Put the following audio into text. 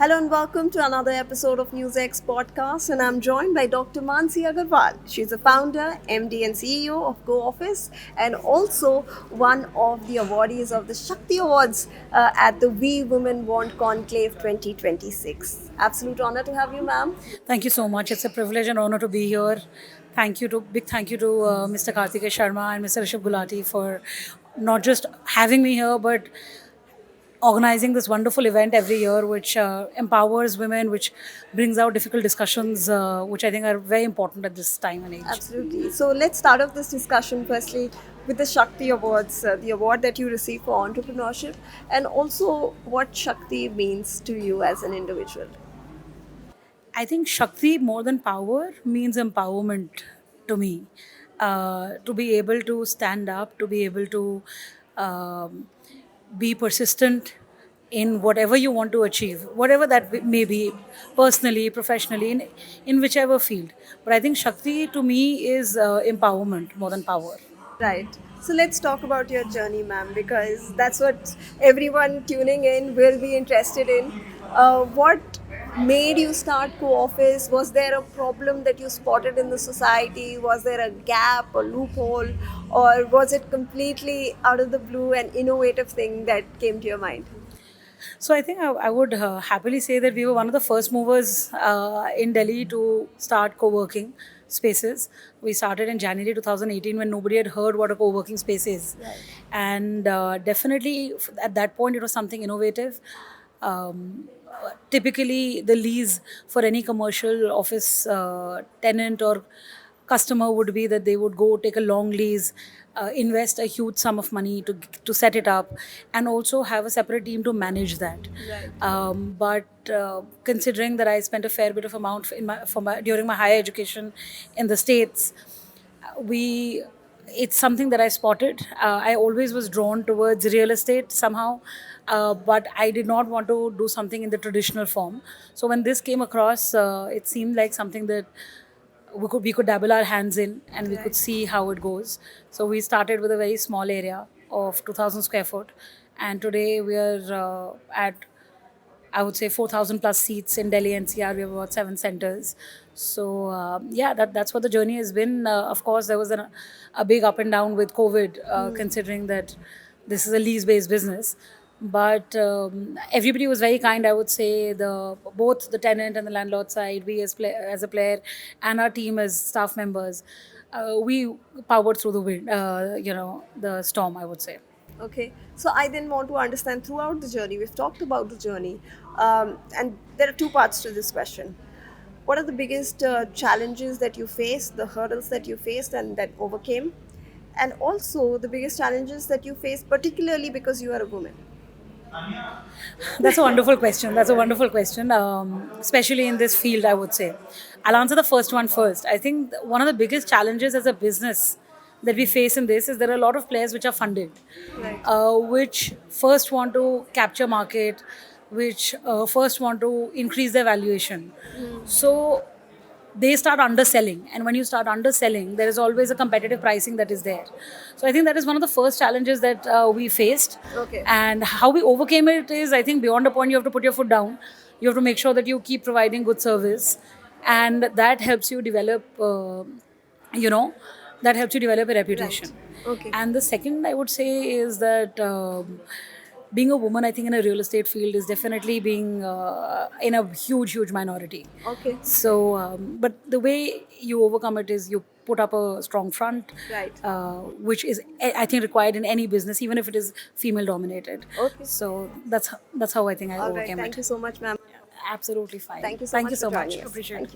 Hello and welcome to another episode of NewsX podcast, and I'm joined by Dr. Mansi Agarwal. She's a founder, MD and CEO of Go Office, and also one of the awardees of the Shakti Awards at the We Women Want Conclave 2026. Absolute honor to have you, ma'am. Thank you so much. It's a privilege and honor to be here. Big thank you to Mr. Kartikeya Sharma and Mr. Rishabh Gulati for not just having me here, but organizing this wonderful event every year, which empowers women, which brings out difficult discussions, which I think are very important at this time and age. Absolutely. So let's start off this discussion firstly with the Shakti Awards, the award that you receive for entrepreneurship, and also what Shakti means to you as an individual. I think Shakti, more than power, means empowerment to me. To be able to stand up, to be able to um, be persistent in whatever you want to achieve, whatever that may be, personally, professionally, in whichever field. But I think Shakti to me is empowerment more than power. Right. So let's talk about your journey, ma'am, because that's what everyone tuning in will be interested in. What made you start Co-Office? Was there a problem that you spotted in the society? Was there a gap, a loophole, or was it completely out of the blue an innovative thing that came to your mind? So I think I would happily say that we were one of the first movers in Delhi to start co-working spaces. We started in January 2018 when nobody had heard what a co-working space is, Right. and definitely at that point it was something innovative. Typically, the lease for any commercial office tenant or customer would be that they would go take a long lease, invest a huge sum of money to set it up, and also have a separate team to manage that. Right. But considering that I spent a fair bit of amount during my higher education in the States, we it's something that I spotted. I always was drawn towards real estate somehow, but I did not want to do something in the traditional form. So when this came across, it seemed like something that we could dabble our hands in, and we could Right. see how it goes. So we started with a very small area of 2,000 square foot, and today we are at, I would say, 4,000 plus seats in Delhi NCR. We have about 7 centers. So yeah, that's what the journey has been. Of course, there was a big up and down with COVID, considering that this is a lease-based business. But everybody was very kind. I would say both the tenant and the landlord side, we as a player, and our team as staff members, we powered through the wind, the storm, I would say. Okay, so I then want to understand throughout the journey, we've talked about the journey, and there are two parts to this question. What are the biggest challenges that you faced, the hurdles that you faced and that overcame? And also the biggest challenges that you faced, particularly because you are a woman? That's a wonderful question. That's a wonderful question, especially in this field, I would say. I'll answer the first one first. I think one of the biggest challenges as a business that we face in this is there are a lot of players which are funded, Right. which first want to capture market, which first want to increase their valuation. So they start underselling, and when you start underselling, there is always a competitive pricing that is there. So I think that is one of the first challenges that we faced. Okay. And how we overcame it is, I think, beyond a point you have to put your foot down. You have to make sure that you keep providing good service, and that helps you develop you know that helps you develop a reputation. Right. Okay. And the second I would say is that being a woman, I think, in a real estate field is definitely being in a huge minority. Okay. So, but the way you overcome it is you put up a strong front, Right. which is, I think, required in any business, even if it is female dominated. Okay. So that's how I think I All right. overcame Thank it. you so much, ma'am. Absolutely fine. Thank you so Thank much you for so much. joining us. Appreciate Thank it. you.